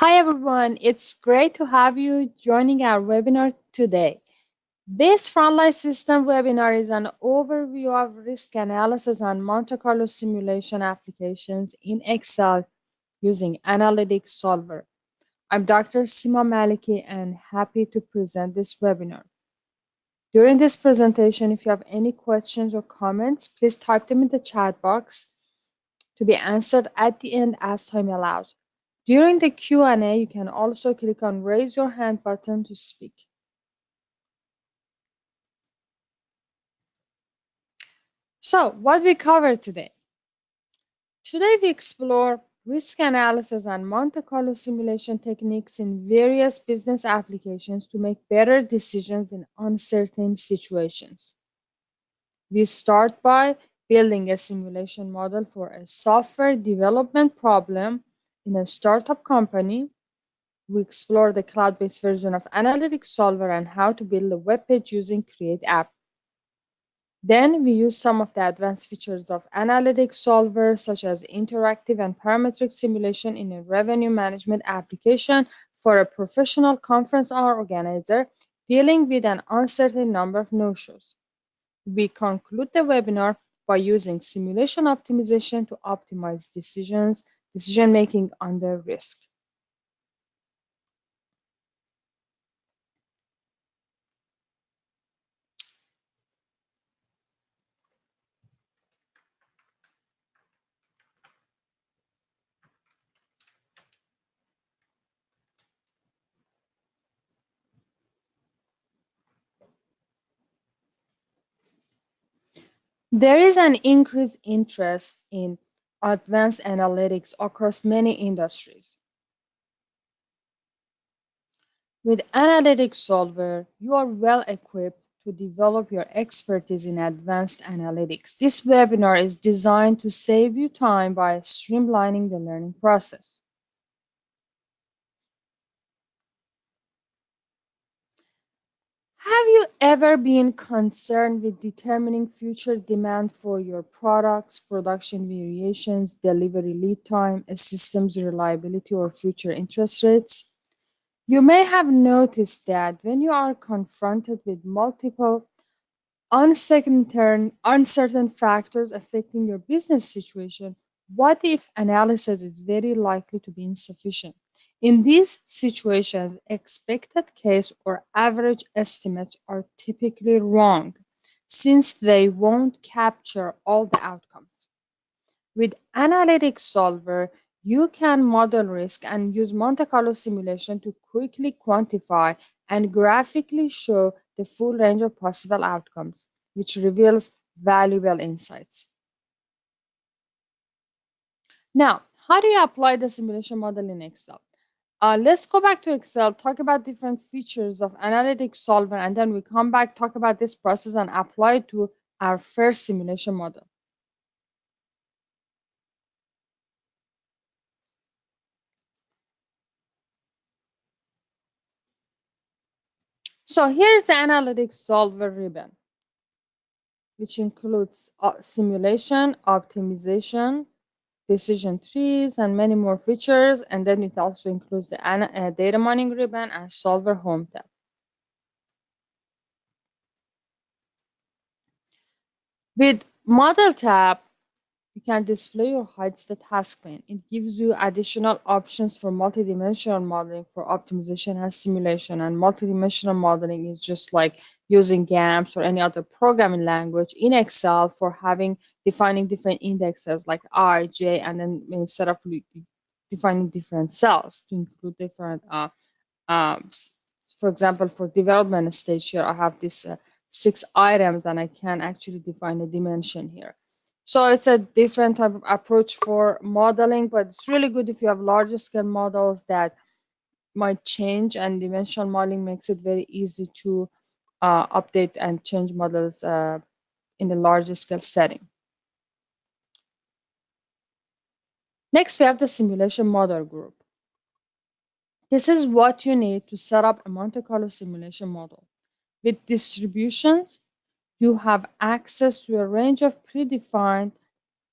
Hi everyone, it's great to have you joining our webinar today. This Frontline System webinar is an overview of risk analysis and Monte Carlo simulation applications in Excel using Analytic Solver. I'm Dr. Sima Maliki and happy to present this webinar. During this presentation, if you have any questions or comments, please type them in the chat box to be answered at the end as time allows. During the Q&A, you can also click on raise your hand button to speak. So, what we covered today? Today we explore risk analysis and Monte Carlo simulation techniques in various business applications to make better decisions in uncertain situations. We start by building a simulation model for a software development problem in a startup company. We explore the cloud-based version of Analytic Solver and how to build a web page using Create App. Then we use some of the advanced features of Analytic Solver, such as interactive and parametric simulation in a revenue management application for a professional conference organizer dealing with an uncertain number of no-shows. We conclude the webinar by using simulation optimization to optimize decision-making under risk. There is an increased interest in advanced analytics across many industries. With Analytic Solver, you are well equipped to develop your expertise in advanced analytics. This webinar is designed to save you time by streamlining the learning process. Have you ever been concerned with determining future demand for your products, production variations, delivery lead time, a system's reliability, or future interest rates? You may have noticed that when you are confronted with multiple uncertain factors affecting your business situation, what if analysis is very likely to be insufficient? In these situations, expected case or average estimates are typically wrong, since they won't capture all the outcomes. With Analytic Solver, you can model risk and use Monte Carlo simulation to quickly quantify and graphically show the full range of possible outcomes, which reveals valuable insights. Now, how do you apply the simulation model in Excel? Let's go back to Excel, talk about different features of Analytic Solver, and then we come back, talk about this process, and apply it to our first simulation model. So here's the Analytic Solver ribbon, which includes simulation, optimization, decision trees, and many more features. And then it also includes the data mining ribbon and Solver Home tab. With Model tab, you can display or hide the task pane. It gives you additional options for multidimensional modeling for optimization and simulation. And multidimensional modeling is just like using GAMS or any other programming language in Excel for defining different indexes like I, J, and then instead of defining different cells to include different, for example, for development stage here, I have this 6 items and I can actually define a dimension here. So it's a different type of approach for modeling, but it's really good if you have larger scale models that might change, and dimensional modeling makes it very easy to update and change models in a larger scale setting. Next, we have the simulation model group. This is what you need to set up a Monte Carlo simulation model. With distributions, you have access to a range of predefined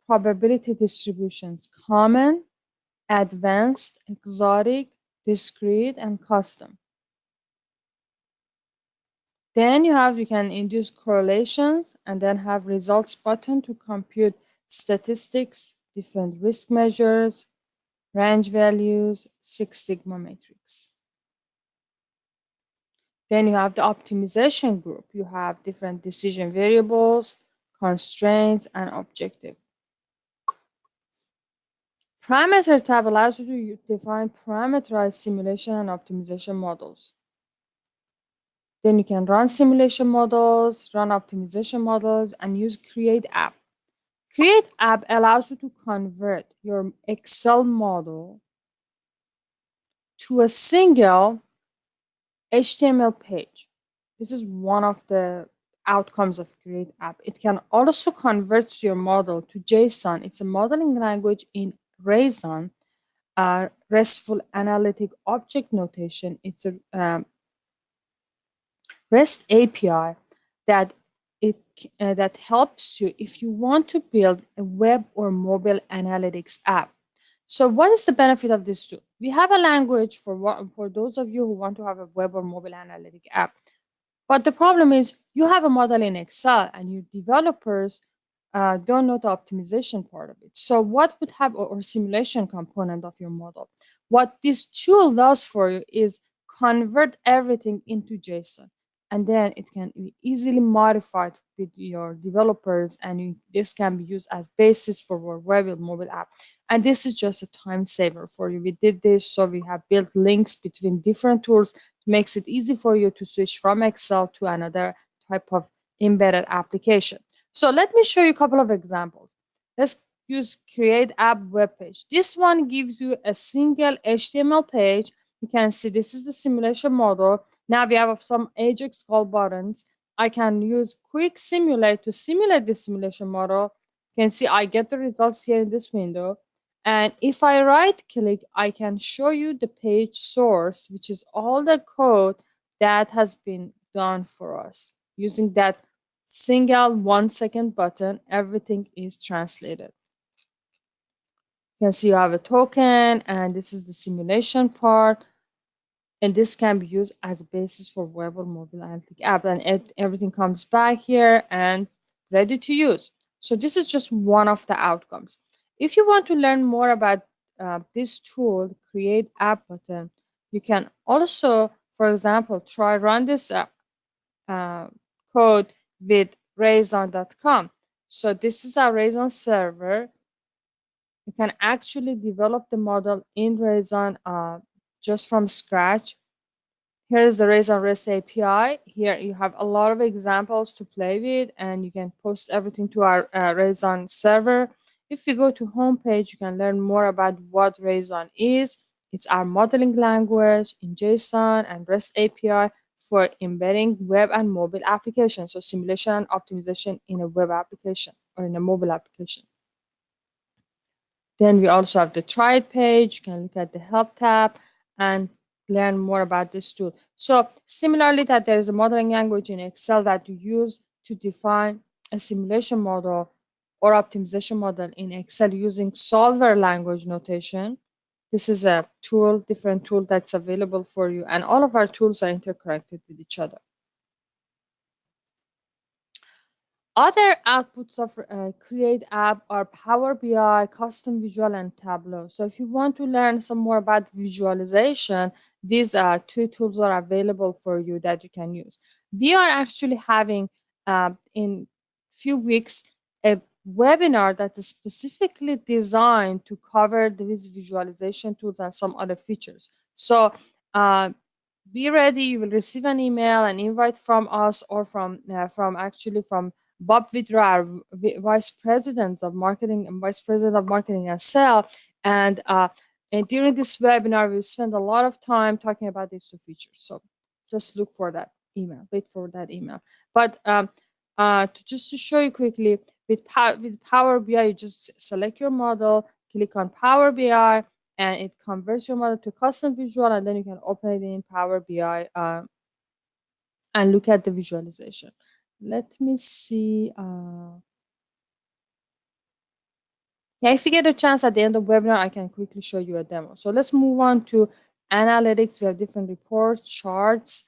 probability distributions: common, advanced, exotic, discrete, and custom. Then you can induce correlations and then have results button to compute statistics, different risk measures, range values, Six Sigma matrix. Then you have the optimization group. You have different decision variables, constraints, and objective. Parameter tab allows you to define parameterized simulation and optimization models. Then you can run simulation models, run optimization models, and use Create App. Create App allows you to convert your Excel model to a single HTML page. This is one of the outcomes of Create App. It can also convert your model to JSON. It's a modeling language in Rayson, RESTful Analytic Object Notation. It's a REST API that that helps you if you want to build a web or mobile analytics app. So what is the benefit of this tool? We have a language for those of you who want to have a web or mobile analytic app. But the problem is you have a model in Excel and your developers don't know the optimization part of it. So what would have or simulation component of your model? What this tool does for you is convert everything into JSON. And then it can be easily modified with your developers, and this can be used as basis for our web or mobile app. And this is just a time saver for you. We did this, so we have built links between different tools. Makes it easy for you to switch from Excel to another type of embedded application. So let me show you a couple of examples. Let's use Create App Web Page. This one gives you a single HTML page. You can see this is the simulation model. Now we have some Ajax call buttons. I can use Quick Simulate to simulate the simulation model. You can see I get the results here in this window. And if I right click, I can show you the page source, which is all the code that has been done for us. Using that single 1-second button, everything is translated. You can see you have a token, and this is the simulation part. And this can be used as a basis for web or mobile analytic app. And everything comes back here and ready to use. So this is just one of the outcomes. If you want to learn more about this tool, Create App button, you can also, for example, run this code with Rayson.com. So this is our Rayson server. You can actually develop the model in Rayson just from scratch. Here is the Rayson REST API. Here you have a lot of examples to play with, and you can post everything to our Rayson server. If you go to home page, you can learn more about what Rayson is. It's our modeling language in JSON and REST API for embedding web and mobile applications, so simulation and optimization in a web application or in a mobile application. Then we also have the try it page. You can look at the help tab and learn more about this tool. So similarly, that there is a modeling language in Excel that you use to define a simulation model or optimization model in Excel using solver language notation. This is a tool, different tool that's available for you, and all of our tools are interconnected with each other. Other outputs of Create App are Power BI, Custom Visual, and Tableau. So if you want to learn some more about visualization, these two tools are available for you that you can use. We are actually having in few weeks a webinar that is specifically designed to cover these visualization tools and some other features. So be ready. You will receive an email, an invite from us, or from Bob Vidra, our Vice President of Marketing and Vice President of Marketing and Sales. And during this webinar, we spend a lot of time talking about these two features. So just look for that email. Wait for that email. But just to show you quickly, with Power BI, you just select your model, click on Power BI, and it converts your model to custom visual, and then you can open it in Power BI and look at the visualization. Let me see. Yeah, if you get a chance at the end of the webinar, I can quickly show you a demo. So let's move on to analytics, we have different reports, charts,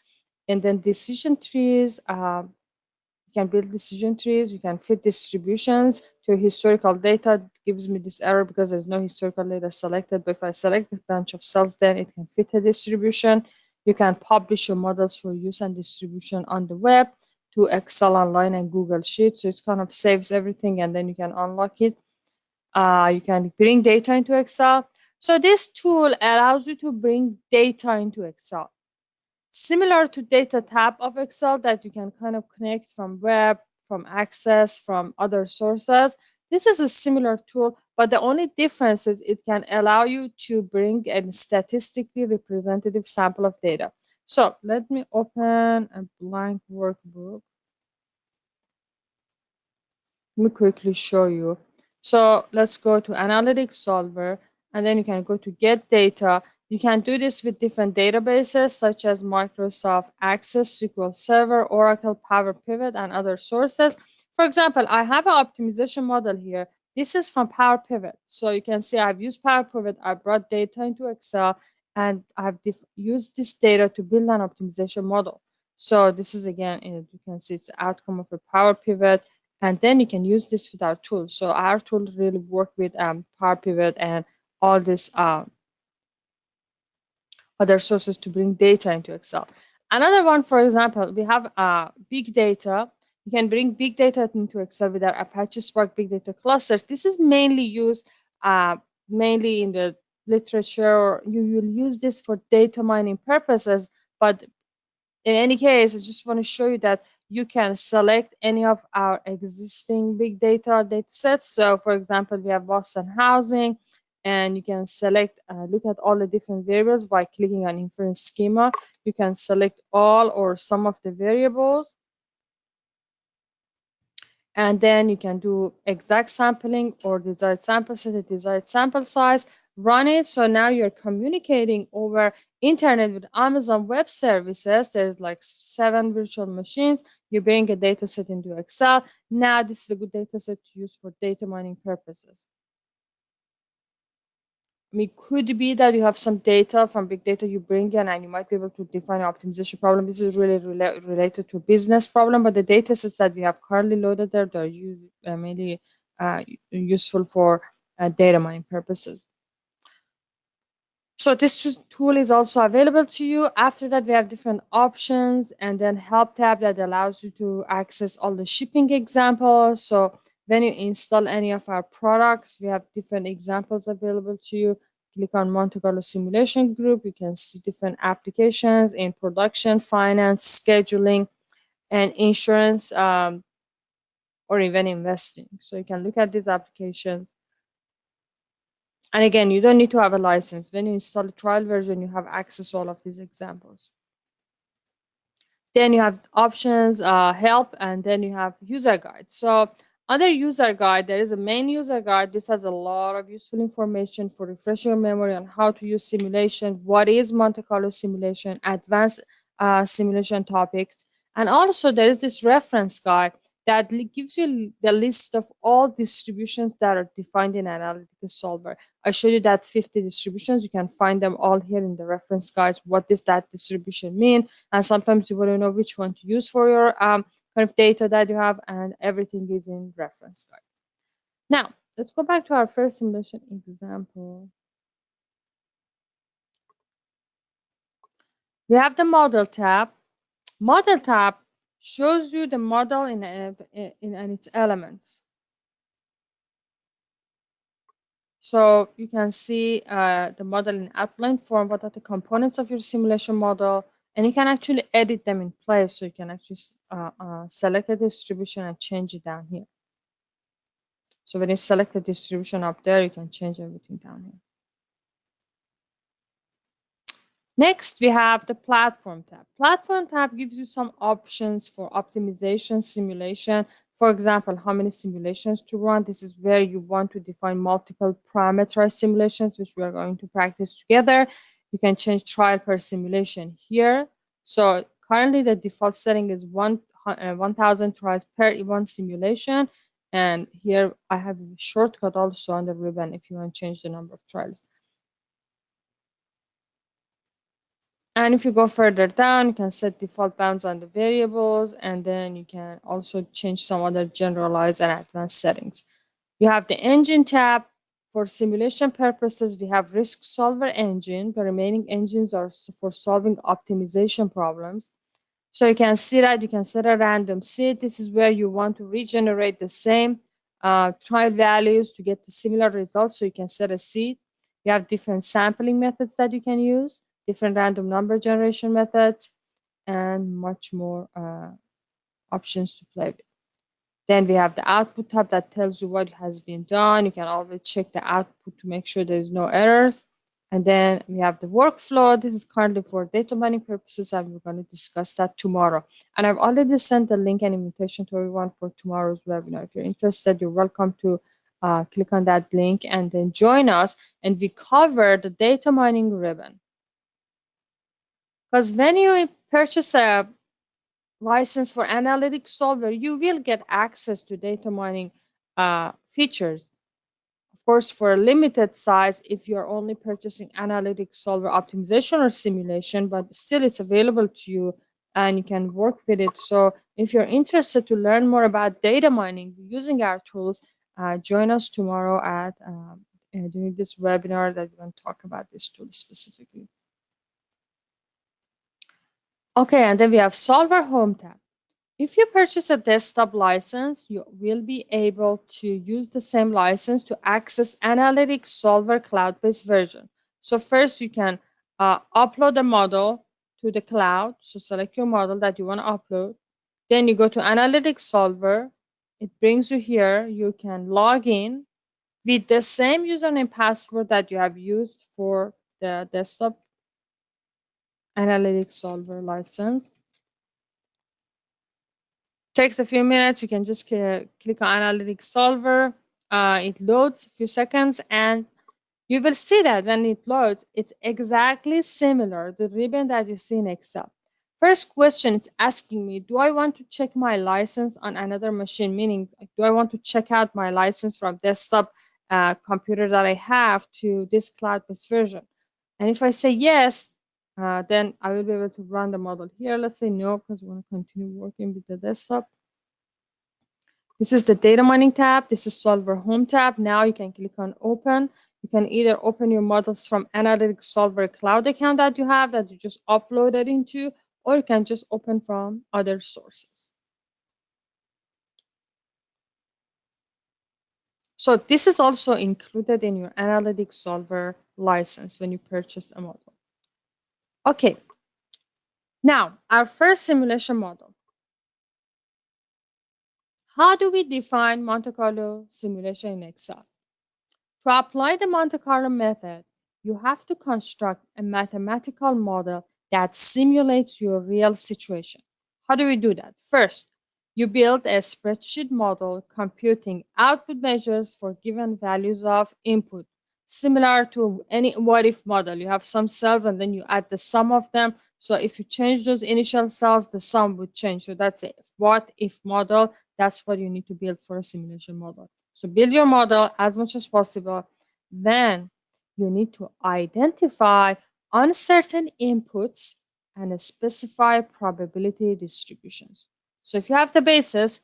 and then decision trees. You can build decision trees. You can fit distributions to historical data. It gives me this error because there's no historical data selected. But if I select a bunch of cells, then it can fit a distribution. You can publish your models for use and distribution on the web to Excel Online and Google Sheets. So it kind of saves everything, and then you can unlock it. You can bring data into Excel. So this tool allows you to bring data into Excel. Similar to data tab of Excel that you can kind of connect from web, from Access, from other sources. This is a similar tool, but the only difference is it can allow you to bring a statistically representative sample of data. So let me open a blank workbook. Let me quickly show you. So let's go to Analytics Solver, and then you can go to Get Data. You can do this with different databases such as Microsoft Access, SQL Server, Oracle, Power Pivot, and other sources. For example, I have an optimization model here. This is from Power Pivot. So you can see I've used Power Pivot, I brought data into Excel, and I've used this data to build an optimization model. So this is again, you can see it's the outcome of a Power Pivot, and then you can use this with our tool. So our tool really work with Power Pivot and all these other sources to bring data into Excel. Another one, for example, we have big data. You can bring big data into Excel with our Apache Spark Big Data Clusters. This is mainly used mainly in the literature, or you will use this for data mining purposes, but in any case, I just want to show you that you can select any of our existing big data sets. So for example, we have Boston housing, and you can select, look at all the different variables by clicking on inference schema. You can select all or some of the variables, and then you can do exact sampling or desired sample set, a desired sample size, run it. So now you're communicating over internet with Amazon Web Services. There's like 7 virtual machines. You bring a data set into Excel. Now this is a good data set to use for data mining purposes. I mean, could be that you have some data from big data you bring in, and you might be able to define an optimization problem. This is really related to a business problem, but the data sets that we have currently loaded there, they're mainly useful for data mining purposes. So this tool is also available to you. After that, we have different options, and then help tab that allows you to access all the shipping examples. So when you install any of our products, we have different examples available to you. Click on Monte Carlo Simulation Group. You can see different applications in production, finance, scheduling, and insurance, or even investing. So you can look at these applications. And again, you don't need to have a license. When you install a trial version, you have access to all of these examples. Then you have options, help, and then you have user guide. So under user guide, there is a main user guide. This has a lot of useful information for refreshing your memory on how to use simulation, what is Monte Carlo simulation, advanced simulation topics. And also there is this reference guide that gives you the list of all distributions that are defined in Analytic Solver. I showed you that 50 distributions. You can find them all here in the reference guides. What does that distribution mean? And sometimes you want to know which one to use for your kind of data that you have, and everything is in reference guide. Now, let's go back to our first simulation example. We have the model tab. Model tab shows you the model in its elements. So you can see the model in outline form, what are the components of your simulation model, and you can actually edit them in place. So you can actually select a distribution and change it down here. So when you select the distribution up there, you can change everything down here. Next, we have the platform tab. Platform tab gives you some options for optimization, simulation. For example, how many simulations to run. This is where you want to define multiple parameterized simulations, which we are going to practice together. You can change trial per simulation here. So currently the default setting is 1,000 trials per one simulation. And here I have a shortcut also on the ribbon if you want to change the number of trials. And if you go further down, you can set default bounds on the variables, and then you can also change some other generalized and advanced settings. You have the engine tab. For simulation purposes, we have risk solver engine. The remaining engines are for solving optimization problems. So you can see that you can set a random seed. This is where you want to regenerate the same trial values to get the similar results. So you can set a seed. You have different sampling methods that you can use, different random number generation methods, and much more options to play with. Then we have the output tab that tells you what has been done. You can always check the output to make sure there's no errors. And then we have the workflow. This is currently for data mining purposes, and we're going to discuss that tomorrow. And I've already sent a link and invitation to everyone for tomorrow's webinar. If you're interested, you're welcome to click on that link and then join us. And we cover the data mining ribbon. Because when you purchase a license for Analytic Solver, you will get access to data mining features. Of course, for a limited size, if you're only purchasing Analytic Solver optimization or simulation, but still it's available to you and you can work with it. So if you're interested to learn more about data mining using our tools, join us tomorrow at during this webinar that we're going to talk about this tool specifically. Okay, and then we have Solver Home tab. If you purchase a desktop license, you will be able to use the same license to access Analytic Solver cloud-based version. So first you can upload a model to the cloud. So select your model that you want to upload. Then you go to Analytic Solver. It brings you here. You can log in with the same username password that you have used for the desktop Analytic Solver license. Takes a few minutes. You can just click on Analytic Solver. It loads a few seconds, and you will see that when it loads, it's exactly similar to the ribbon that you see in Excel. First question is asking me, do I want to check my license on another machine? Meaning, do I want to check out my license from desktop computer that I have to this cloud-based version? And if I say yes, then I will be able to run the model here. Let's say no, because we want to continue working with the desktop. This is the data mining tab. This is Solver Home tab. Now you can click on open. You can either open your models from Analytic Solver cloud account that you have that you just uploaded into, or you can just open from other sources. So this is also included in your Analytic Solver license when you purchase a model. Okay, now our first simulation model. How do we define Monte Carlo simulation in Excel? To apply the Monte Carlo method, you have to construct a mathematical model that simulates your real situation. How do we do that? First, you build a spreadsheet model computing output measures for given values of input, similar to any what-if model. You have some cells and then you add the sum of them. So if you change those initial cells, the sum would change. So that's a what-if model. That's what you need to build for a simulation model. So build your model as much as possible. Then you need to identify uncertain inputs and specify probability distributions. So if you have the basis,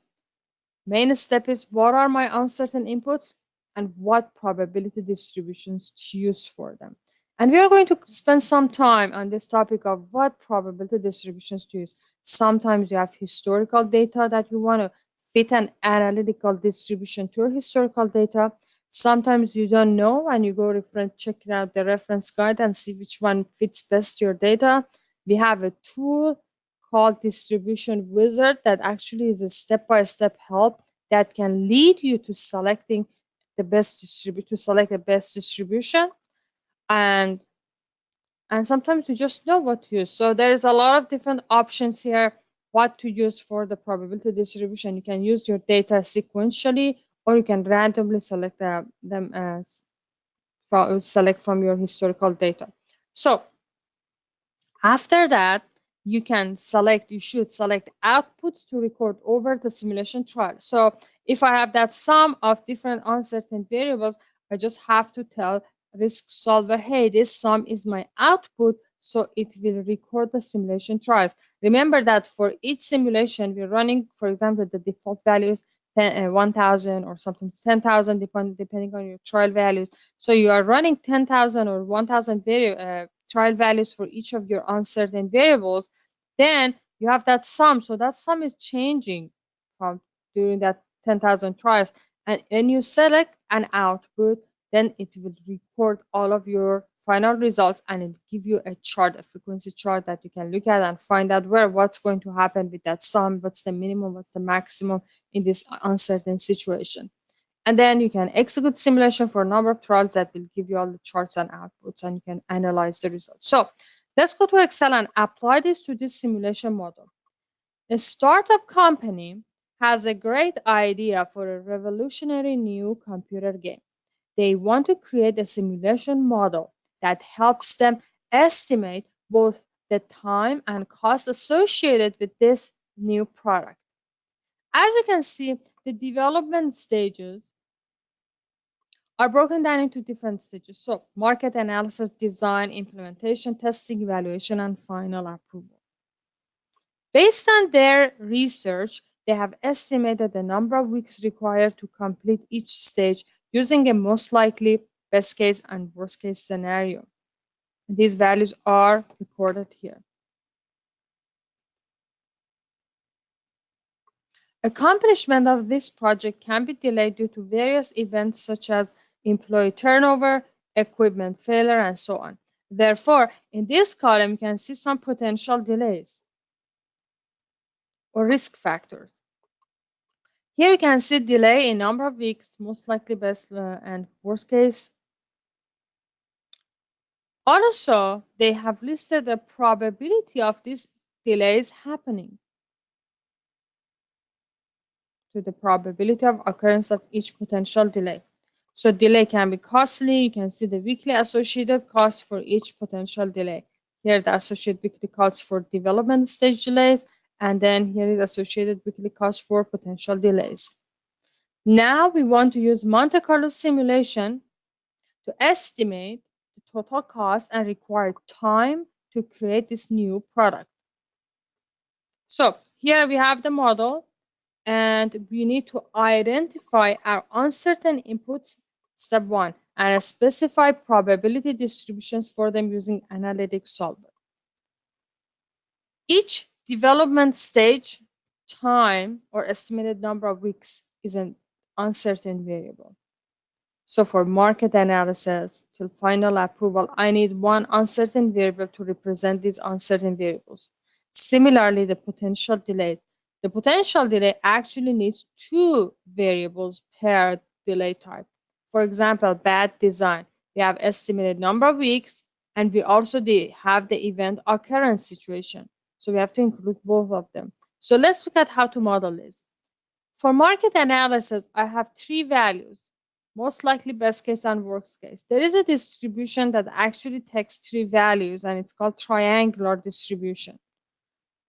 main step is what are my uncertain inputs and what probability distributions to use for them. And we are going to spend some time on this topic of what probability distributions to use. Sometimes you have historical data that you want to fit an analytical distribution to your historical data. Sometimes you don't know and you go check out the reference guide and see which one fits best your data. We have a tool called distribution wizard that actually is a step-by-step help that can lead you to selecting the best distribution, and sometimes you just know what to use. So there's a lot of different options here what to use for the probability distribution. You can use your data sequentially, or you can randomly select them as select from your historical data. So after that, you should select outputs to record over the simulation trial. So if I have that sum of different uncertain variables, I just have to tell risk solver, hey, this sum is my output. So it will record the simulation trials. Remember that for each simulation, we're running, for example, the default values 1,000 or sometimes 10,000, depending on your trial values. So you are running 10,000 or 1,000 trial values for each of your uncertain variables. Then you have that sum. So that sum is changing from during that 10,000 trials. And when you select an output, then it will record all of your final results and it will give you a chart, a frequency chart that you can look at and find out what's going to happen with that sum, what's the minimum, what's the maximum in this uncertain situation. And then you can execute simulation for a number of trials that will give you all the charts and outputs and you can analyze the results. So let's go to Excel and apply this to this simulation model. A startup company has a great idea for a revolutionary new computer game. They want to create a simulation model that helps them estimate both the time and cost associated with this new product. As you can see, the development stages are broken down into different stages. So, market analysis, design, implementation, testing, evaluation, and final approval. Based on their research, they have estimated the number of weeks required to complete each stage using a most likely, best case, and worst case scenario. These values are recorded here. Accomplishment of this project can be delayed due to various events such as employee turnover, equipment failure, and so on. Therefore, in this column, you can see some potential delays or risk factors. Here you can see delay in number of weeks, most likely best and worst case. Also, they have listed the probability of these delays happening to the probability of occurrence of each potential delay. So delay can be costly. You can see the weekly associated cost for each potential delay. Here the associated weekly costs for development stage delays, and then here is associated weekly cost for potential delays. Now we want to use Monte Carlo simulation to estimate the total cost and required time to create this new product. So here we have the model and we need to identify our uncertain inputs, step 1, and specify probability distributions for them using Analytic solver. Each development stage, time, or estimated number of weeks is an uncertain variable. So for market analysis till final approval, I need one uncertain variable to represent these uncertain variables. Similarly, the potential delays. The potential delay actually needs two variables per delay type. For example, bad design. We have estimated number of weeks, and we also have the event occurrence situation. So we have to include both of them. So let's look at how to model this. For market analysis, I have three values, most likely, best case, and worst case. There is a distribution that actually takes three values, and it's called triangular distribution.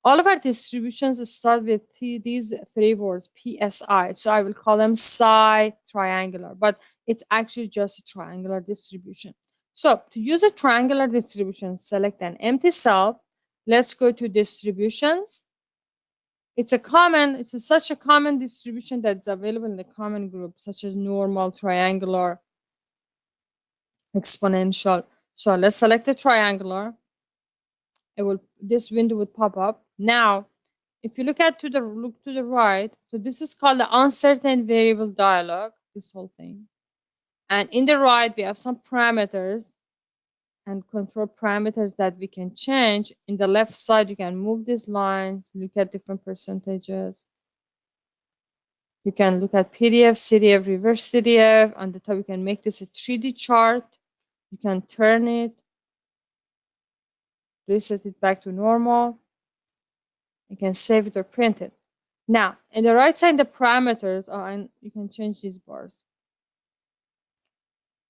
All of our distributions start with these three words, PSI. So I will call them psi triangular, but it's actually just a triangular distribution. So to use a triangular distribution, select an empty cell. Let's go to distributions. It's such a common distribution that's available in the common group, such as normal, triangular, exponential. So let's select the triangular. This window would pop up. Now, if you look to the right, so this is called the uncertain variable dialog, this whole thing. And in the right, we have some parameters and control parameters that we can change. In the left side, you can move these lines, look at different percentages. You can look at PDF, CDF, reverse CDF. On the top, you can make this a 3D chart. You can turn it, reset it back to normal. You can save it or print it. Now, in the right side, the parameters are, and you can change these bars.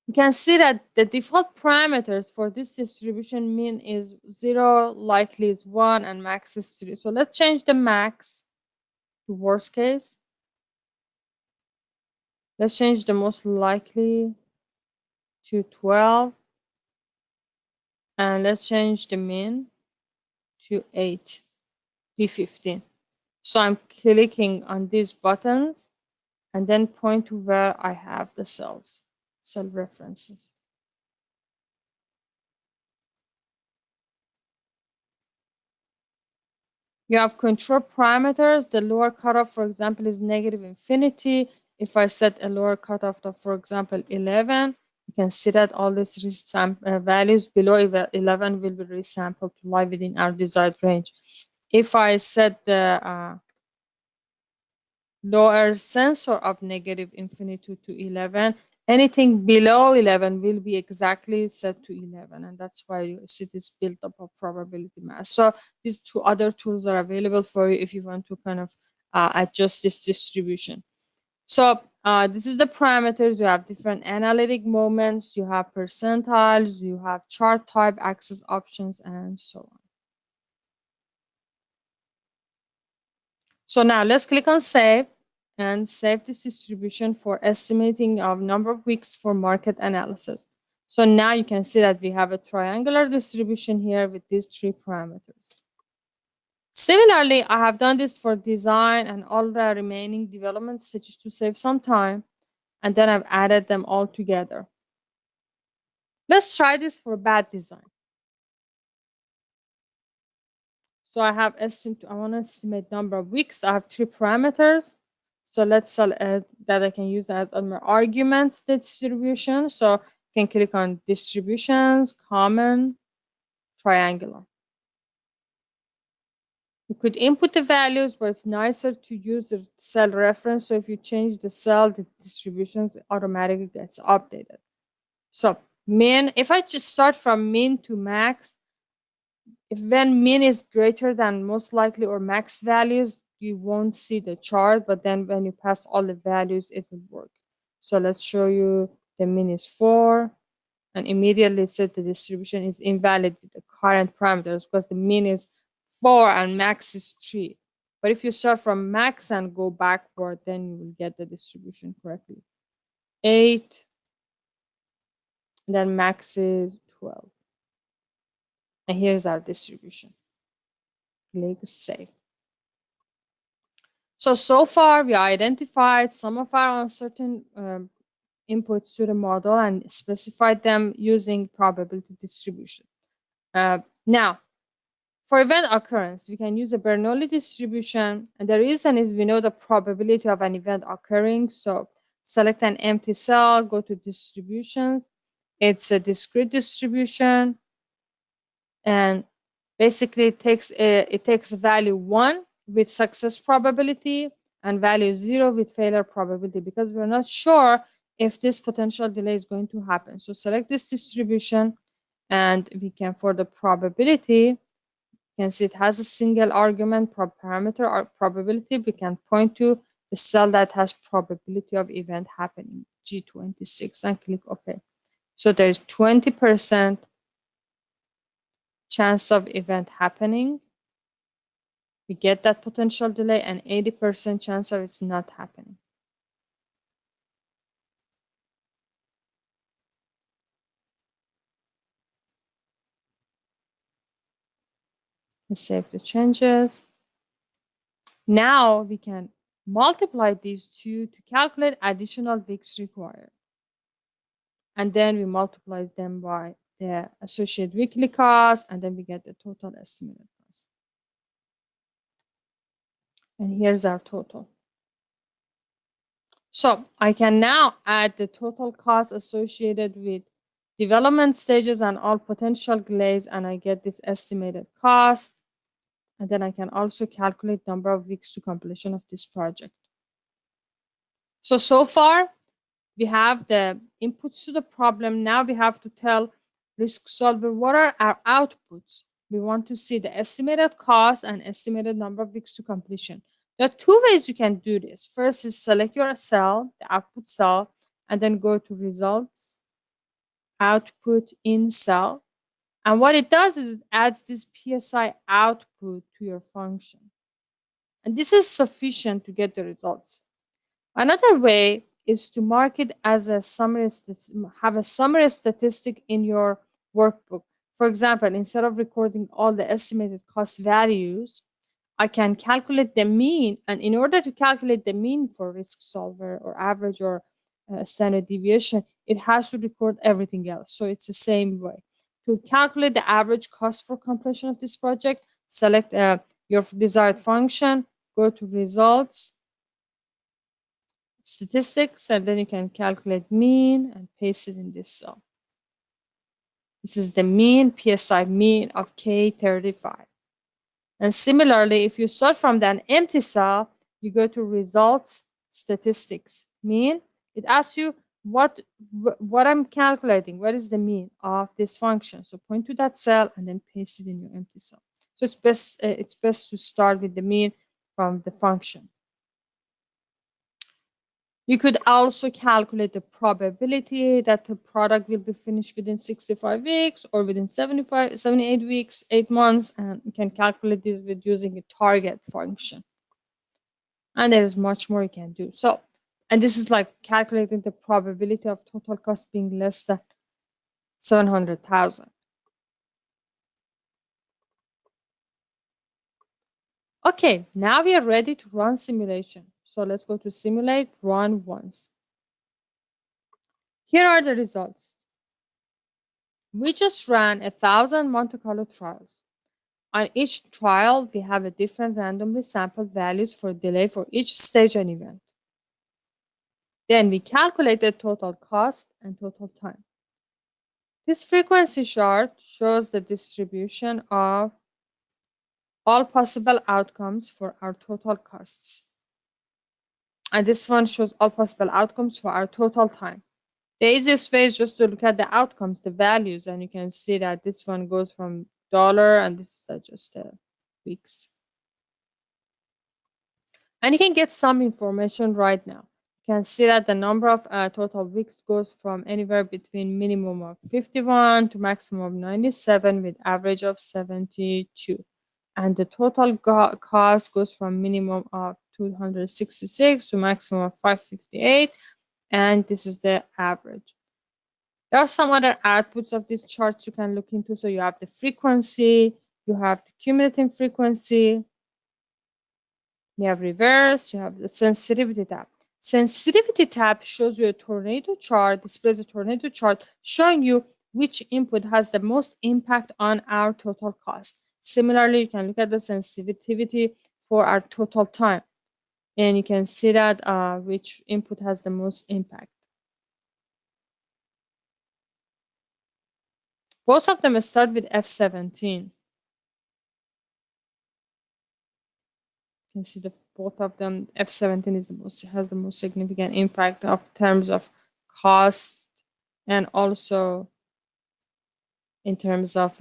You can see that the default parameters for this distribution mean is 0, likely is 1, and max is 3. So let's change the max to worst case. Let's change the most likely to 12. And let's change the min to 8, B15. So I'm clicking on these buttons and then point to where I have the cells, cell references. You have control parameters. The lower cutoff, for example, is negative infinity. If I set a lower cutoff of, for example, 11, you can see that all these values below 11 will be resampled to lie within our desired range. If I set the lower sensor of negative infinity to 11, anything below 11 will be exactly set to 11, and that's why you see this build up of probability mass. So these two other tools are available for you if you want to kind of adjust this distribution. So this is the parameters. You have different analytic moments, you have percentiles, you have chart type, axis options, and so on. So now let's click on save and save this distribution for estimating of number of weeks for market analysis. So now you can see that we have a triangular distribution here with these three parameters. Similarly, I have done this for design and all the remaining development stages to save some time, and then I've added them all together. Let's try this for bad design. So I have I want to estimate number of weeks. I have three parameters. So let's that I can use as my arguments the distribution. So you can click on distributions, common, triangular. You could input the values, but it's nicer to use the cell reference. So if you change the cell, the distributions automatically gets updated. So min, if I just start from min to max, if when min is greater than most likely or max values, you won't see the chart, but then when you pass all the values, it will work. So let's show you the min is 4, and immediately set the distribution is invalid with the current parameters because the min is 4 and max is 3. But if you start from max and go backward, then you will get the distribution correctly. 8, then max is 12. And here's our distribution. Click save. So far we identified some of our uncertain inputs to the model and specified them using probability distribution. Now, for event occurrence, we can use a Bernoulli distribution, and the reason is we know the probability of an event occurring. So select an empty cell, go to distributions. It's a discrete distribution, and basically it takes value 1 with success probability and value 0 with failure probability, because we're not sure if this potential delay is going to happen. So select this distribution, and we can, for the probability, you can see it has a single argument parameter or probability. We can point to the cell that has probability of event happening, G26, and click OK. So there's 20% chance of event happening. We get that potential delay, and 80% chance of it's not happening. Let's save the changes. Now we can multiply these two to calculate additional weeks required. And then we multiply them by the associated weekly cost, and then we get the total estimated cost. And here's our total. So I can now add the total cost associated with development stages and all potential delays, and I get this estimated cost. And then I can also calculate number of weeks to completion of this project. So far, we have the inputs to the problem. Now we have to tell risk solver what are our outputs. We want to see the estimated cost and estimated number of weeks to completion. There are two ways you can do this. First is select your cell, the output cell, and then go to results, output in cell. And what it does is it adds this PSI output to your function. And this is sufficient to get the results. Another way is to mark it as a summary, have a summary statistic in your workbook. For example, instead of recording all the estimated cost values, I can calculate the mean. And in order to calculate the mean for risk solver or average or standard deviation, it has to record everything else. So it's the same way. To calculate the average cost for completion of this project, select your desired function, go to results, statistics, and then you can calculate mean and paste it in this cell. This is the mean, PSI mean of K35. And similarly, if you start from an empty cell, you go to results, statistics, mean. It asks you what I'm calculating, what is the mean of this function. So point to that cell and then paste it in your empty cell. So it's best to start with the mean from the function. You could also calculate the probability that the product will be finished within 65 weeks or within 78 weeks, 8 months, and you can calculate this with using a target function. And there is much more you can do. So, and this is like calculating the probability of total cost being less than 700,000. Okay, now we are ready to run simulation. So let's go to simulate, run once. Here are the results. We just ran 1,000 Monte Carlo trials. On each trial, we have a different randomly sampled values for delay for each stage and event. Then we calculated total cost and total time. This frequency chart shows the distribution of all possible outcomes for our total costs. And this one shows all possible outcomes for our total time. The easiest way is just to look at the outcomes, the values, and you can see that this one goes from dollar and this is just weeks. And you can get some information right now. You can see that the number of total weeks goes from anywhere between minimum of 51 to maximum of 97 with average of 72. And the total cost goes from minimum of 266 to maximum of 558. And this is the average. There are some other outputs of these charts you can look into. So you have the frequency, you have the cumulative frequency, you have reverse, you have the sensitivity tab. Sensitivity tab shows you a tornado chart, displays a tornado chart showing you which input has the most impact on our total cost. Similarly, you can look at the sensitivity for our total time. And you can see that which input has the most impact. Both of them start with F17. You can see that both of them, F17 has the most significant impact of terms of cost and also in terms of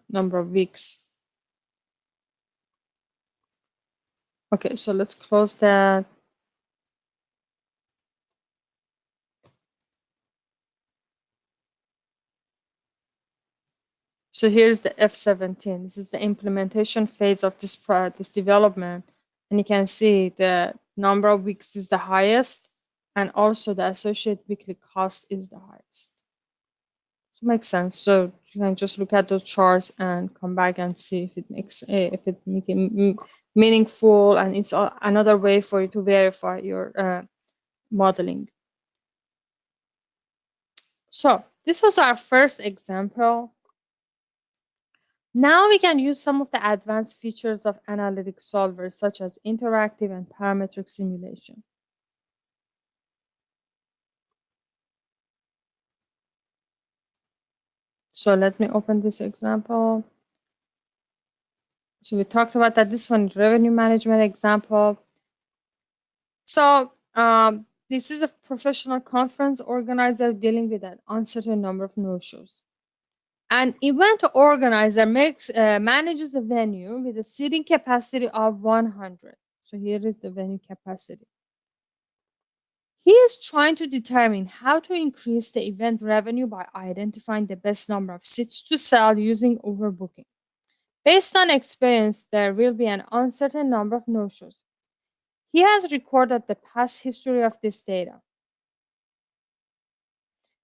number of weeks. Okay, so let's close that. So here's the F17. This is the implementation phase of this development. And you can see the number of weeks is the highest and also the associated weekly cost is the highest. So it makes sense. So you can just look at those charts and come back and see if it makes it meaningful, and it's another way for you to verify your modeling. So this was our first example. Now we can use some of the advanced features of analytic solvers, such as interactive and parametric simulation. So let me open this example. So we talked about that this one, revenue management example. So this is a professional conference organizer dealing with an uncertain number of no-shows. An event organizer manages a venue with a seating capacity of 100. So here is the venue capacity. He is trying to determine how to increase the event revenue by identifying the best number of seats to sell using overbooking. Based on experience, there will be an uncertain number of no-shows. He has recorded the past history of this data.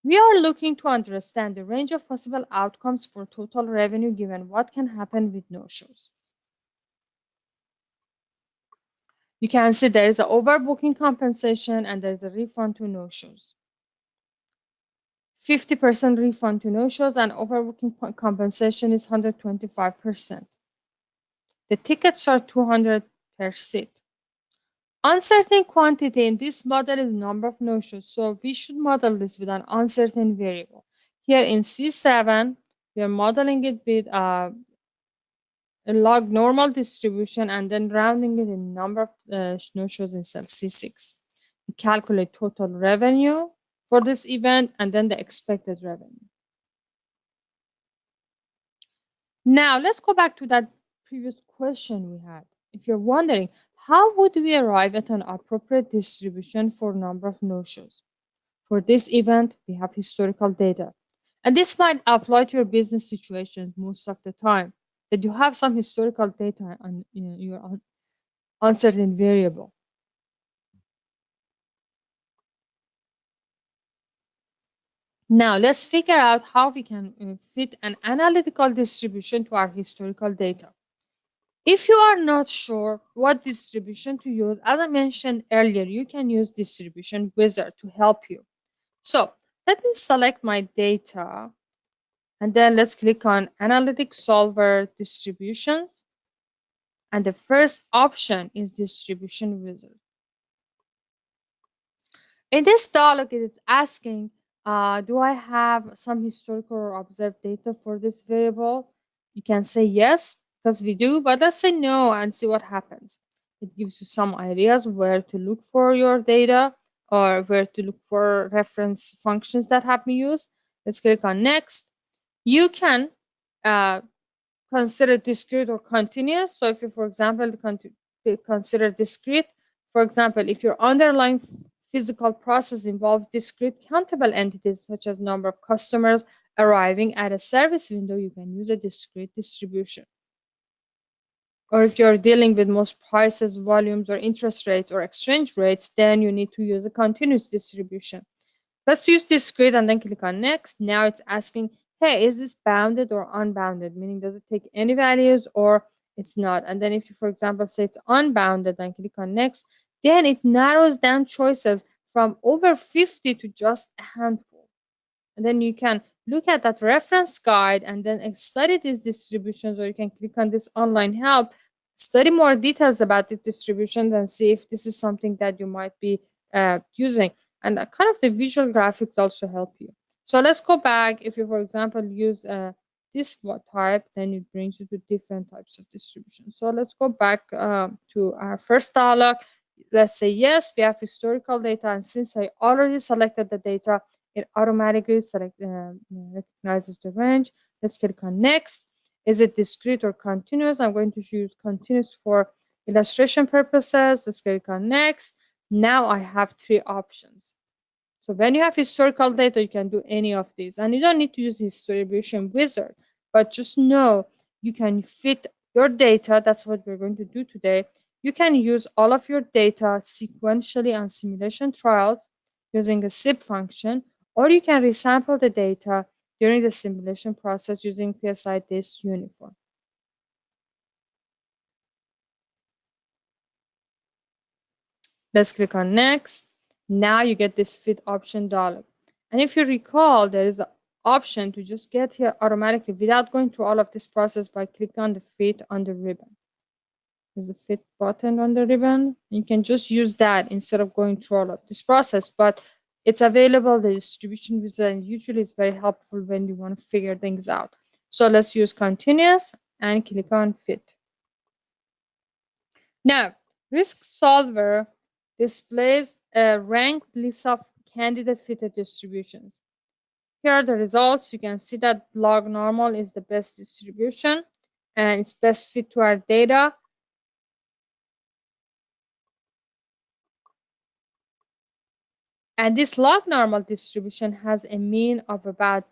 We are looking to understand the range of possible outcomes for total revenue given what can happen with no-shows. You can see there is an overbooking compensation and there is a refund to no-shows. 50% refund to no-shows and overbooking compensation is 125%. The tickets are 200 per seat. Uncertain quantity in this model is number of no-shows, so we should model this with an uncertain variable. Here in C7, we are modeling it with a log normal distribution and then rounding it in number of no-shows in cell C6. We calculate total revenue for this event and then the expected revenue. Now, let's go back to that previous question we had. If you're wondering, how would we arrive at an appropriate distribution for number of no-shows? For this event, we have historical data. And this might apply to your business situation most of the time, that you have some historical data on your uncertain variable. Now, let's figure out how we can fit an analytical distribution to our historical data. If you are not sure what distribution to use, as I mentioned earlier, you can use Distribution Wizard to help you. So let me select my data and then let's click on Analytic Solver Distributions. And the first option is Distribution Wizard. In this dialog, it is asking, do I have some historical or observed data for this variable? You can say yes, because we do, but let's say no and see what happens. It gives you some ideas where to look for your data or where to look for reference functions that have been used. Let's click on next. You can consider discrete or continuous. So if you, for example, consider discrete, for example, if your underlying physical process involves discrete countable entities, such as number of customers arriving at a service window, you can use a discrete distribution. Or if you're dealing with most prices, volumes, or interest rates or exchange rates, then you need to use a continuous distribution. Let's use discrete and then click on next. Now it's asking, hey, is this bounded or unbounded? Meaning, does it take any values or it's not? And then if you, for example, say it's unbounded, then click on next. Then it narrows down choices from over 50 to just a handful. And then you can look at that reference guide and then study these distributions, or you can click on this online help, study more details about these distributions and see if this is something that you might be using. And kind of the visual graphics also help you. So let's go back. If you, for example, use this type, then it brings you to different types of distribution. So let's go back to our first dialog. Let's say yes, we have historical data, and since I already selected the data, it automatically recognizes the range. Let's click on next. Is it discrete or continuous? I'm going to choose continuous for illustration purposes. Let's click on next. Now I have three options. So when you have historical data, you can do any of these. And you don't need to use Distribution Wizard, but just know you can fit your data. That's what we're going to do today. You can use all of your data sequentially on simulation trials using a SIB function, or you can resample the data during the simulation process using PSI-DIST uniform. Let's click on next. Now you get this fit option dialog. And if you recall, there is an option to just get here automatically without going through all of this process by clicking on the fit on the ribbon. There's a fit button on the ribbon. You can just use that instead of going through all of this process, but it's available, the distribution wizard, and usually it's very helpful when you want to figure things out. So let's use continuous and click on fit. Now, Risk Solver displays a ranked list of candidate fitted distributions. Here are the results. You can see that log normal is the best distribution and it's best fit to our data. And this log normal distribution has a mean of about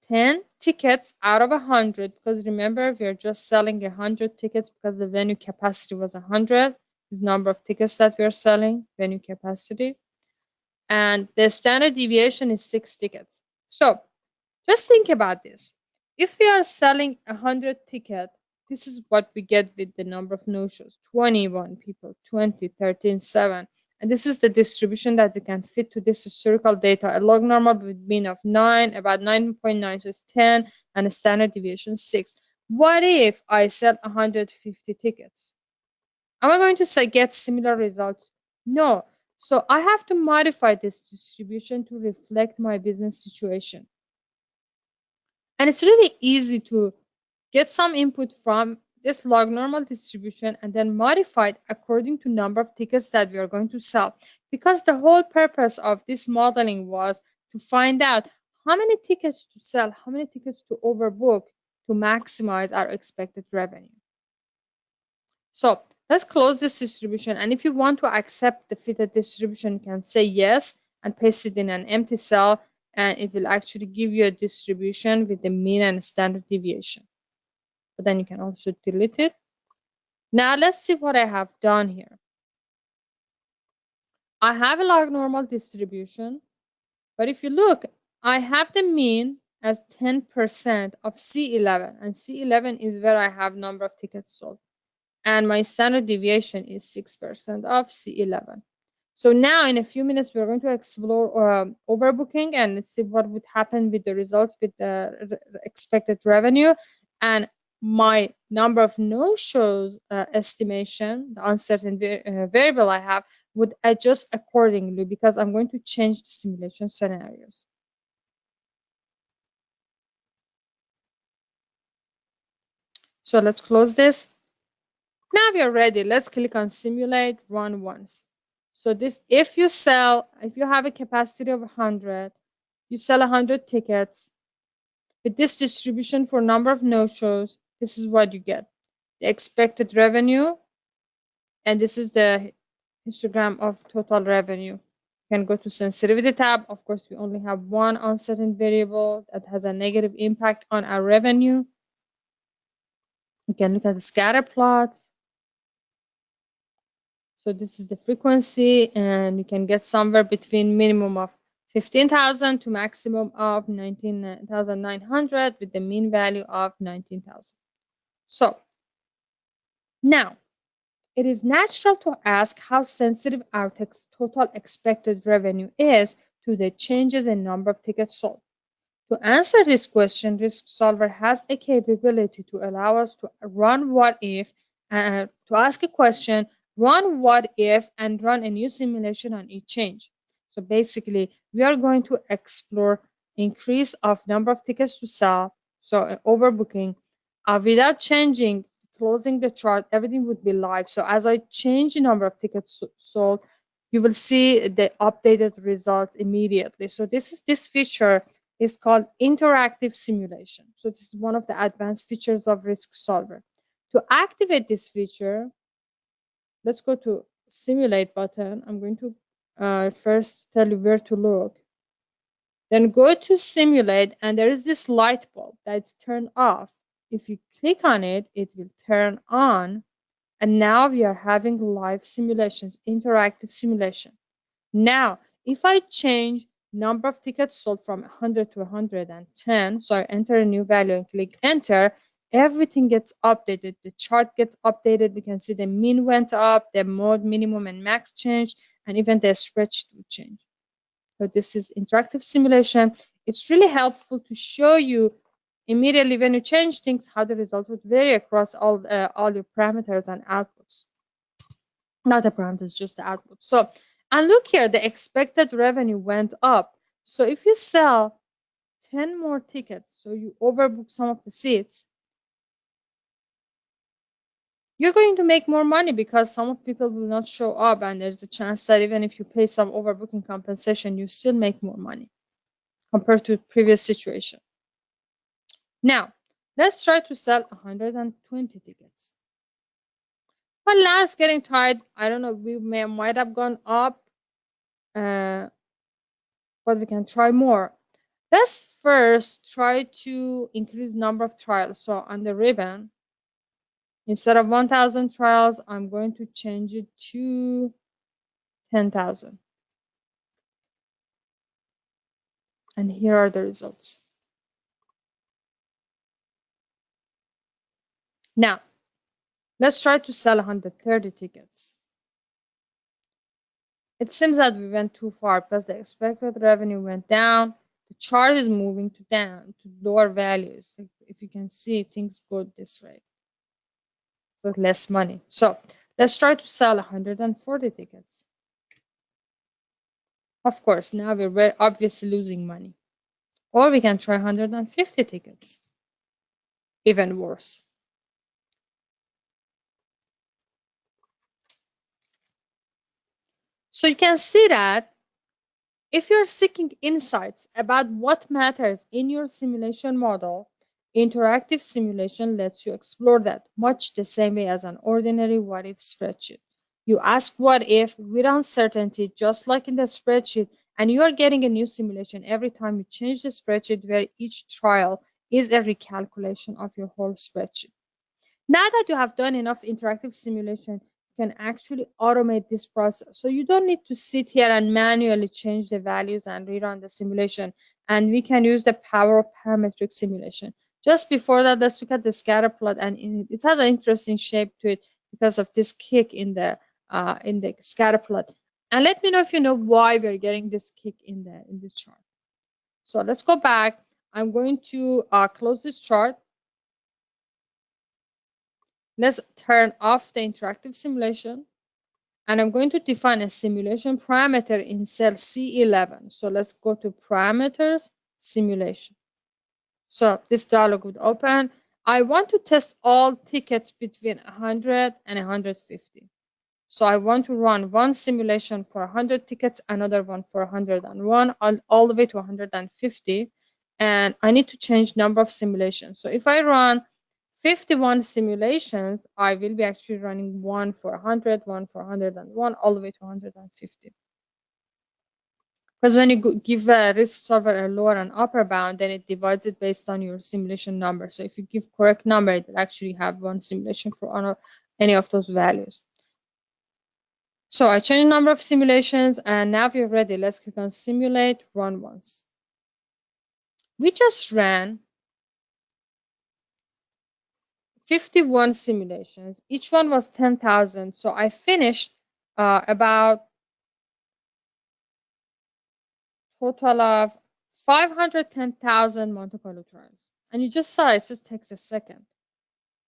10 tickets out of 100, because remember, we're just selling 100 tickets because the venue capacity was 100. This number of tickets that we're selling, venue capacity. And the standard deviation is 6 tickets. So just think about this. If we are selling 100 tickets, this is what we get with the number of no-shows. 21 people, 20, 13, 7. And this is the distribution that we can fit to this historical data. A log normal with mean of 9, about 9.9, so it's 10, and a standard deviation 6. What if I sell 150 tickets? Am I going to say get similar results? No. So I have to modify this distribution to reflect my business situation. And it's really easy to get some input from this log normal distribution and then modify it according to number of tickets that we are going to sell. Because the whole purpose of this modeling was to find out how many tickets to sell, how many tickets to overbook to maximize our expected revenue. So let's close this distribution. And if you want to accept the fitted distribution, you can say yes and paste it in an empty cell, and it will actually give you a distribution with the mean and standard deviation. But then you can also delete it. Now let's see what I have done here. I have a log normal distribution, but if you look, I have the mean as 10% of C11, and C11 is where I have number of tickets sold. And my standard deviation is 6% of C11. So now in a few minutes, we're going to explore overbooking and see what would happen with the results with the expected revenue. And my number of no-shows estimation, the uncertain variable I have, would adjust accordingly because I'm going to change the simulation scenarios. So let's close this. Now we are ready. Let's click on simulate, run once. So this, if you have a capacity of 100, you sell 100 tickets. With this distribution for number of no-shows, this is what you get. The expected revenue, and this is the histogram of total revenue. You can go to sensitivity tab. Of course, we only have one uncertain variable that has a negative impact on our revenue. You can look at the scatter plots. So this is the frequency, and you can get somewhere between minimum of 15,000 to maximum of 19,900 with the mean value of 19,000. So now it is natural to ask how sensitive our total expected revenue is to the changes in number of tickets sold. To answer this question, Risk Solver has a capability to allow us to run what if, to ask a question, run what if, and run a new simulation on each change. So basically, we are going to explore increase of number of tickets to sell, so overbooking, without changing, closing the chart, everything would be live. So as I change the number of tickets sold, you will see the updated results immediately. So this feature is called interactive simulation. So this is one of the advanced features of Risk Solver. To activate this feature, let's go to simulate button. I'm going to first tell you where to look. Then go to simulate, and there is this light bulb that's turned off. If you click on it, it will turn on. And now we are having live simulations, interactive simulation. Now, if I change number of tickets sold from 100 to 110, so I enter a new value and click enter, everything gets updated. The chart gets updated. We can see the mean went up, the mode, minimum, and max changed, and even the spreadsheet would change. So this is interactive simulation. It's really helpful to show you immediately when you change things how the result would vary across all your parameters and outputs. Not the parameters, just the output. So, and look here, the expected revenue went up. So if you sell 10 more tickets, so you overbook some of the seats, you're going to make more money because some of people will not show up, and there's a chance that even if you pay some overbooking compensation, you still make more money compared to previous situation. Now, let's try to sell 120 tickets. Well, now it's getting tight. I don't know, we might have gone up, but we can try more. Let's first try to increase number of trials. So on the ribbon, instead of 1,000 trials, I'm going to change it to 10,000. And here are the results. Now, let's try to sell 130 tickets. It seems that we went too far because the expected revenue went down. The chart is moving to down to lower values. If you can see, things go this way. So less money. So let's try to sell 140 tickets. Of course, now we're very obviously losing money. Or we can try 150 tickets. Even worse. So you can see that if you're seeking insights about what matters in your simulation model, interactive simulation lets you explore that much the same way as an ordinary what if spreadsheet. You ask what if with uncertainty, just like in the spreadsheet, and you are getting a new simulation every time you change the spreadsheet, where each trial is a recalculation of your whole spreadsheet. Now that you have done enough interactive simulation, you can actually automate this process. So you don't need to sit here and manually change the values and rerun the simulation. And we can use the power of parametric simulation. Just before that, let's look at the scatter plot, and it has an interesting shape to it because of this kick in the scatter plot. And let me know if you know why we're getting this kick in this chart. So let's go back. I'm going to close this chart. Let's turn off the interactive simulation, and I'm going to define a simulation parameter in cell C11. So let's go to parameters, simulation. So this dialog would open. I want to test all tickets between 100 and 150. So I want to run one simulation for 100 tickets, another one for 101, all the way to 150. And I need to change number of simulations. So if I run 51 simulations, I will be actually running one for 100, one for 101, all the way to 150. Because when you give a risk solver a lower and upper bound, then it divides it based on your simulation number. So if you give correct number, it will actually have one simulation for any of those values. So I changed the number of simulations, and now we're ready. Let's click on simulate, run once. We just ran 51 simulations. Each one was 10,000. So I finished about total of 510,000 Monte Carlo trials. And you just saw it just takes a second.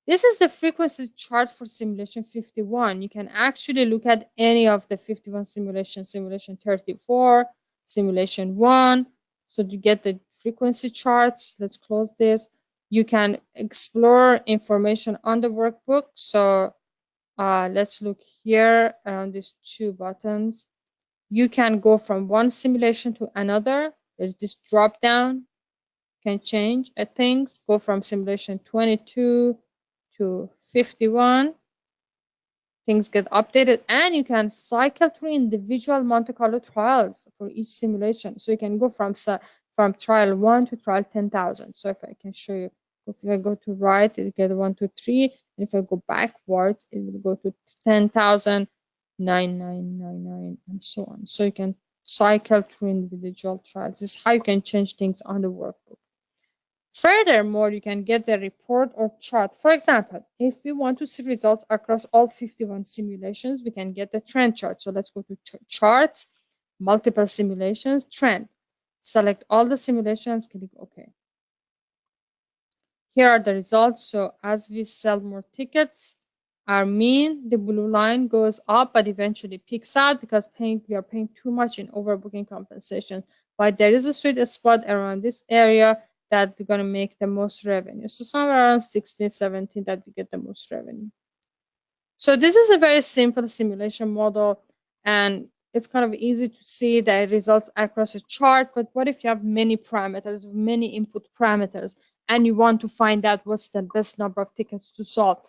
This is the frequency chart for simulation 51. You can actually look at any of the 51 simulations, simulation 34, simulation 1. So to get the frequency charts, let's close this. You can explore information on the workbook. So let's look here around these two buttons. You can go from one simulation to another. There's this drop down. You can change things, go from simulation 22 to 51. Things get updated, and you can cycle through individual Monte Carlo trials for each simulation. So you can go from trial 1 to trial 10,000. So if I can show you, if I go to right, it will get 1, 2, 3. And if I go backwards, it will go to 10,000, 9,999, and so on. So you can cycle through individual trials. This is how you can change things on the workbook. Furthermore, you can get the report or chart. For example, if we want to see results across all 51 simulations, we can get the trend chart. So let's go to charts, multiple simulations, trend. Select all the simulations, click OK. Here are the results. So as we sell more tickets, our mean, the blue line, goes up, but eventually peaks out because we are paying too much in overbooking compensation. But there is a sweet spot around this area that we're going to make the most revenue. So somewhere around 16, 17 that we get the most revenue. So this is a very simple simulation model, and it's kind of easy to see the results across a chart. But what if you have many parameters, many input parameters, and you want to find out what's the best number of tickets to sell?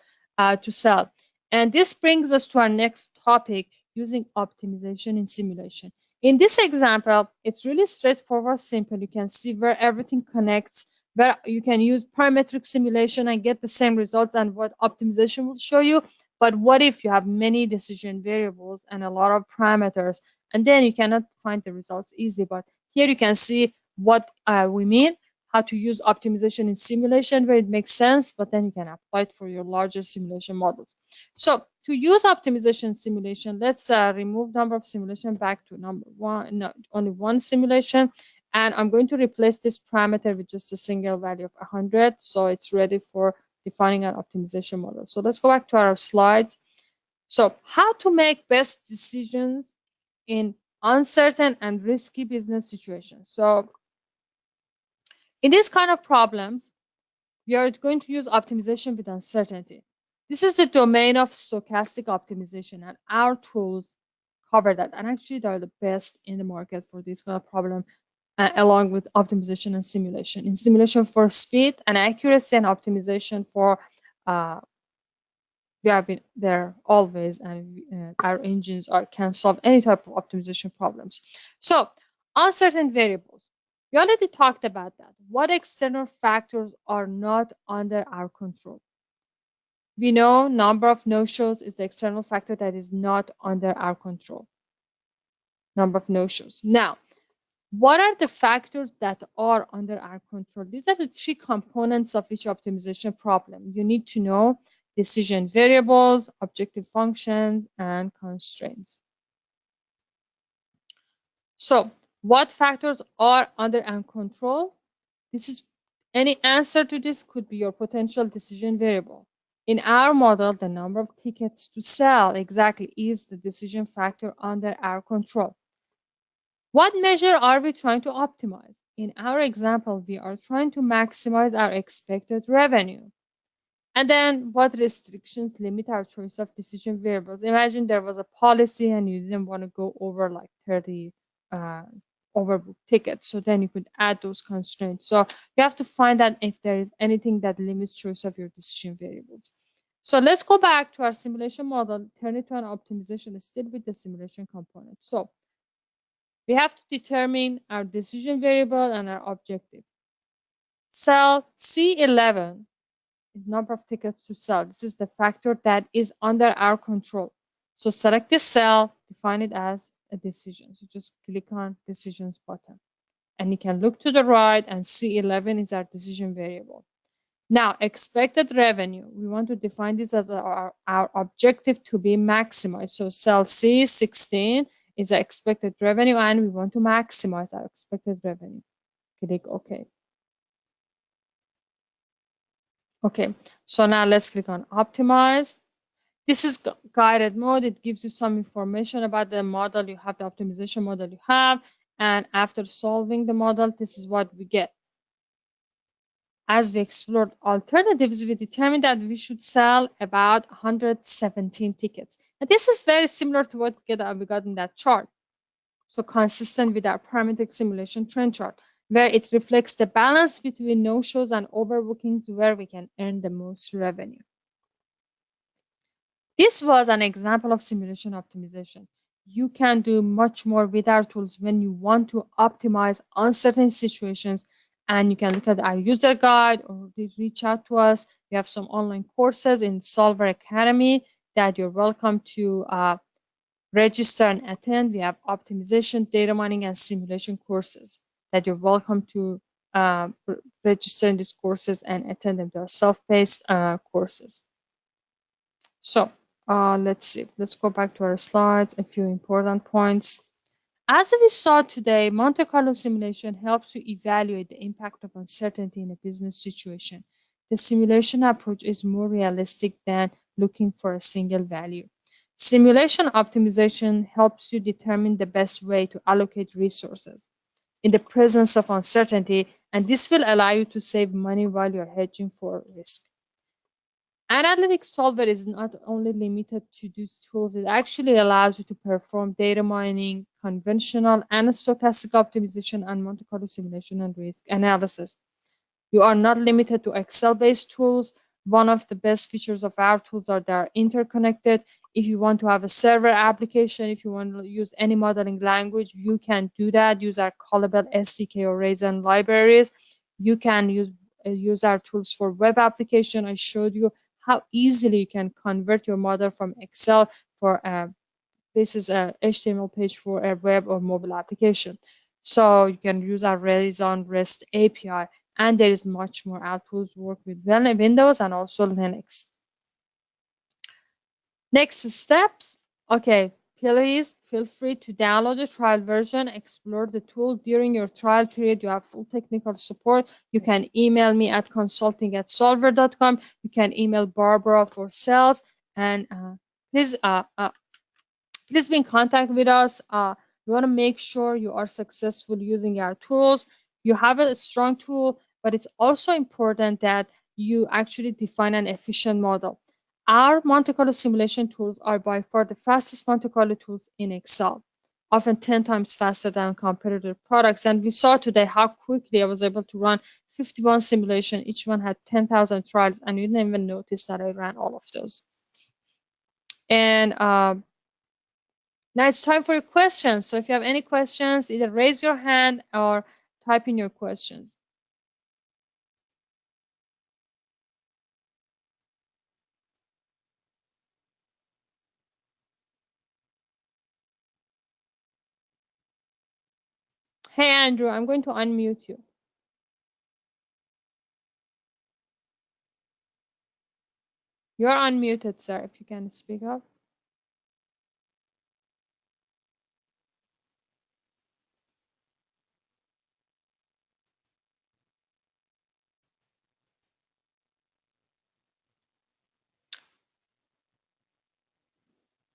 And this brings us to our next topic, using optimization in simulation. In this example, it's really straightforward, simple. You can see where everything connects, where you can use parametric simulation and get the same results and what optimization will show you. But what if you have many decision variables and a lot of parameters, and then you cannot find the results easy? But here you can see what we mean, how to use optimization in simulation where it makes sense, but then you can apply it for your larger simulation models. So to use optimization simulation, let's remove number of simulation back to number one, no, only one simulation. And I'm going to replace this parameter with just a single value of 100. So it's ready for defining an optimization model. So let's go back to our slides. So how to make best decisions in uncertain and risky business situations. So in these kind of problems, we are going to use optimization with uncertainty. This is the domain of stochastic optimization, and our tools cover that. And actually, they are the best in the market for this kind of problem, along with optimization and simulation. In simulation for speed and accuracy, and optimization for we have been there always, and our engines can solve any type of optimization problems. So uncertain variables, we already talked about that. What external factors are not under our control? We know number of no-shows is the external factor that is not under our control. Number of no-shows. Now, what are the factors that are under our control? These are the three components of each optimization problem. You need to know decision variables, objective functions, and constraints. So, what factors are under our control? This is any answer to this could be your potential decision variable. In our model, the number of tickets to sell exactly is the decision factor under our control. What measure are we trying to optimize? In our example, we are trying to maximize our expected revenue. And then what restrictions limit our choice of decision variables? Imagine there was a policy and you didn't want to go over like 30 overbook tickets. So then you could add those constraints. So you have to find out if there is anything that limits choice of your decision variables. So let's go back to our simulation model, turn it to an optimization still with the simulation component. So we have to determine our decision variable and our objective. Cell C11 is number of tickets to sell. This is the factor that is under our control. So select this cell, define it as a decision. So just click on decisions button. And you can look to the right and C11 is our decision variable. Now, expected revenue. We want to define this as our objective to be maximized. So cell C16 is the expected revenue and we want to maximize our expected revenue. Click OK. Okay, so now let's click on optimize. This is guided mode. It gives you some information about the model you have, the optimization model you have. And after solving the model, this is what we get. As we explored alternatives, we determined that we should sell about 117 tickets. And this is very similar to what we got in that chart. So consistent with our parametric simulation trend chart, where it reflects the balance between no-shows and overbookings where we can earn the most revenue. This was an example of simulation optimization. You can do much more with our tools when you want to optimize uncertain situations, and you can look at our user guide or reach out to us. We have some online courses in Solver Academy that you're welcome to register and attend. We have optimization, data mining, and simulation courses that you're welcome to register in these courses and attend them. They are self-paced courses. So let's see. Let's go back to our slides. A few important points. As we saw today, Monte Carlo simulation helps you evaluate the impact of uncertainty in a business situation. The simulation approach is more realistic than looking for a single value. Simulation optimization helps you determine the best way to allocate resources in the presence of uncertainty, and this will allow you to save money while you're hedging for risk. Analytic solver is not only limited to these tools, it actually allows you to perform data mining, conventional and stochastic optimization, and Monte Carlo simulation and risk analysis. You are not limited to Excel-based tools. One of the best features of our tools are they are interconnected. If you want to have a server application, if you want to use any modeling language, you can do that. Use our callable SDK or Raisin libraries. You can use our tools for web application. I showed you how easily you can convert your model from Excel for this is a HTML page for a web or mobile application. So you can use our Reason REST API, and there is much more. Our tools work with Windows and also Linux. Next steps. Okay, please feel free to download the trial version, explore the tool during your trial period. You have full technical support. You can email me at consulting@solver.com. You can email Barbara for sales, and please please be in contact with us. We want to make sure you are successful using our tools. You have a strong tool, but it's also important that you actually define an efficient model. Our Monte Carlo simulation tools are by far the fastest Monte Carlo tools in Excel, often 10 times faster than competitor products. And we saw today how quickly I was able to run 51 simulation. Each one had 10,000 trials, and you didn't even notice that I ran all of those. And now it's time for your questions. So if you have any questions, either raise your hand or type in your questions. Hey, Andrew, I'm going to unmute you. You're unmuted, sir, if you can speak up.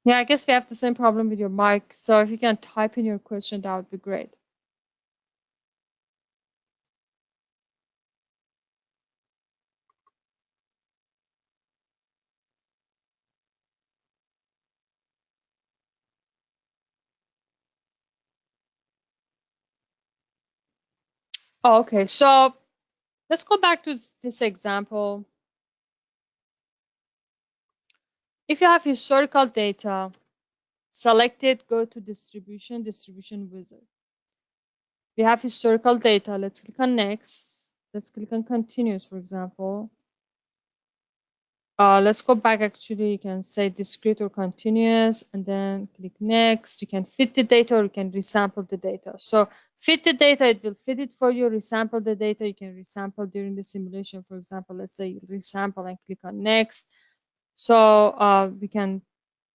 Yeah, I guess we have the same problem with your mic. So if you can type in your question, that would be great. Oh, okay, so let's go back to this example. If you have historical data, select it, go to distribution, distribution wizard. We have historical data. Let's click on next. Let's click on continuous, for example. Let's go back. Actually, you can say discrete or continuous, and then click next. You can fit the data, or you can resample the data. So fit the data, it will fit it for you. Resample the data, you can resample during the simulation. For example, let's say you resample and click on next. So we can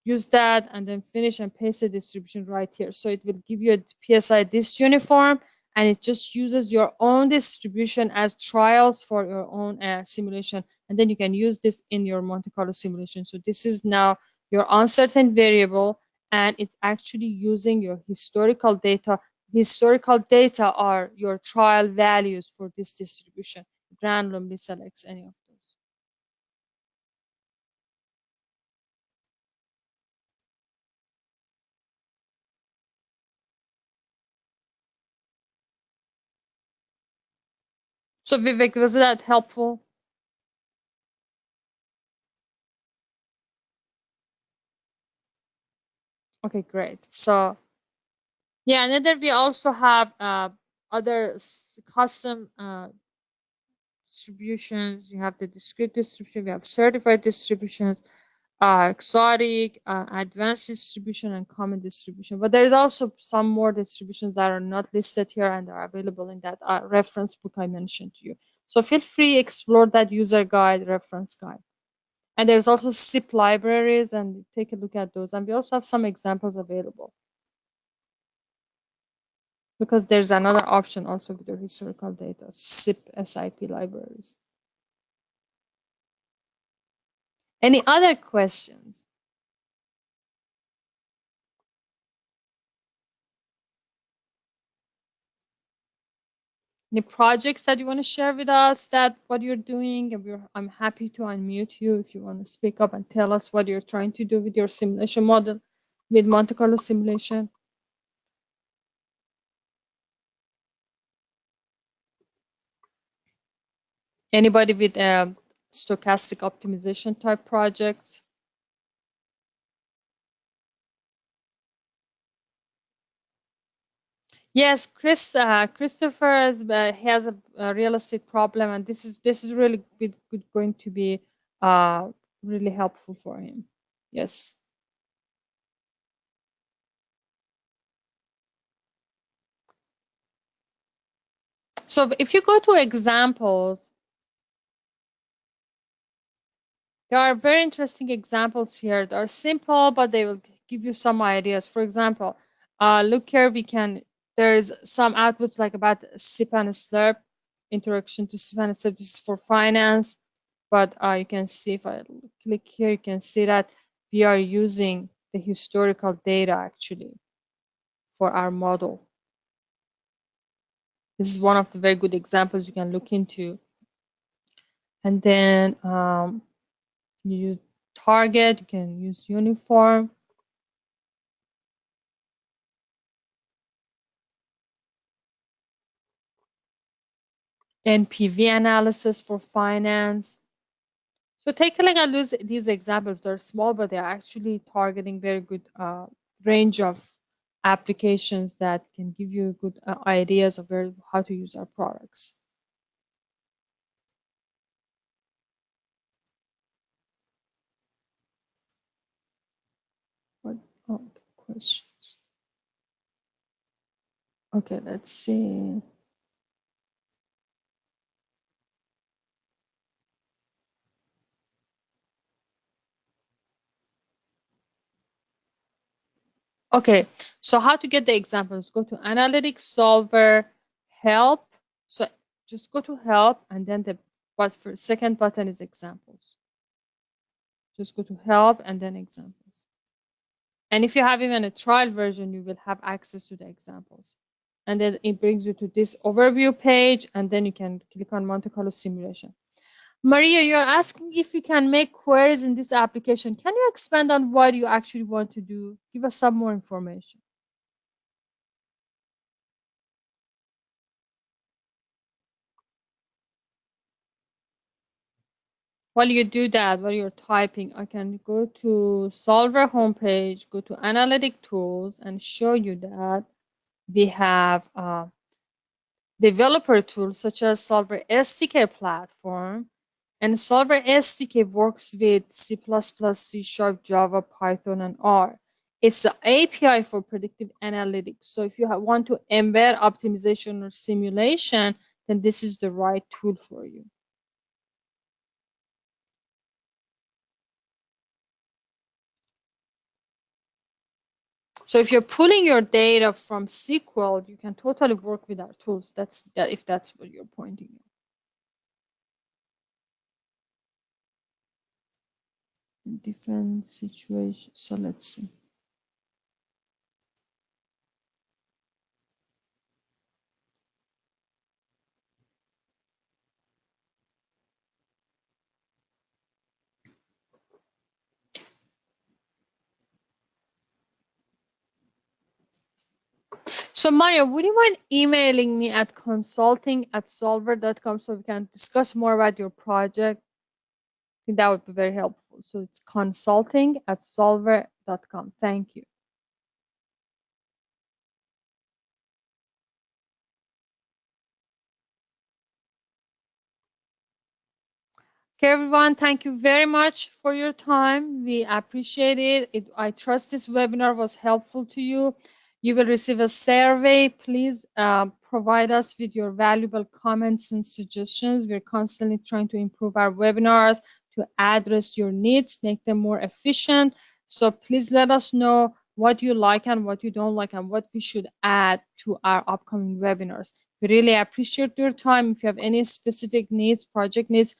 use that and then finish and paste the distribution right here. So it will give you a PSI this uniform, and it just uses your own distribution as trials for your own simulation. And then you can use this in your Monte Carlo simulation. So this is now your uncertain variable, and it's actually using your historical data. Historical data are your trial values for this distribution. Randomly selects any of those. So Vivek, was that helpful? Okay, great. So yeah, and then we also have other custom distributions. You have the discrete distribution, we have certified distributions, exotic, advanced distribution, and common distribution. But there is also some more distributions that are not listed here and are available in that reference book I mentioned to you. So feel free explore that user guide, reference guide. And there's also zip libraries, and take a look at those. And we also have some examples available, because there's another option also with the historical data, SIP libraries. Any other questions? Any projects that you want to share with us, that what you're doing? And I'm happy to unmute you if you want to speak up and tell us what you're trying to do with your simulation model, with Monte Carlo simulation. Anybody with stochastic optimization type projects? Yes, Christopher has a real estate problem, and this is really going to be uh, really helpful for him. Yes. So if you go to examples, there are very interesting examples here. They are simple, but they will give you some ideas. For example, look here, there's some outputs like about SIP and SLURP, introduction to SIP and SLURP. This is for finance, but you can see if I click here, you can see that we are using the historical data actually for our model. This is one of the very good examples you can look into. And then you use target, you can use uniform. NPV analysis for finance. So take a look at these examples. They're small, but they're actually targeting very good range of applications that can give you good ideas of how to use our products. What questions? Okay, let's see. Okay, so how to get the examples? Go to Analytic Solver, Help. So just go to Help, and then the second button is Examples. Just go to Help and then Examples. And if you have even a trial version, you will have access to the examples. And then it brings you to this overview page, and then you can click on Monte Carlo simulation. Maria, you're asking if you can make queries in this application. Can you expand on what you actually want to do? Give us some more information. While you do that, while you're typing, I can go to Solver homepage, go to Analytic Tools, and show you that we have developer tools such as Solver SDK platform. And Solver SDK works with C++, C#, Java, Python, and R. It's the API for predictive analytics. So if you want to embed optimization or simulation, then this is the right tool for you. So if you're pulling your data from SQL, you can totally work with our tools. If that's what you're pointing at. In different situations. So let's see. So Mario, would you mind emailing me at consulting@solver.com so we can discuss more about your project? I think that would be very helpful. So it's consulting@solver.com. Thank you. Okay, everyone, thank you very much for your time. We appreciate it. I trust this webinar was helpful to you. You will receive a survey. Please provide us with your valuable comments and suggestions. We're constantly trying to improve our webinars to address your needs, make them more efficient. So please let us know what you like and what you don't like and what we should add to our upcoming webinars. We really appreciate your time. If you have any specific needs, project needs,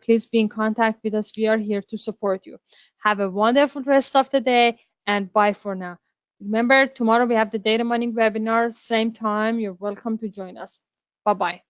please be in contact with us. We are here to support you. Have a wonderful rest of the day, and bye for now. Remember, tomorrow we have the data mining webinar, same time. You're welcome to join us. Bye-bye.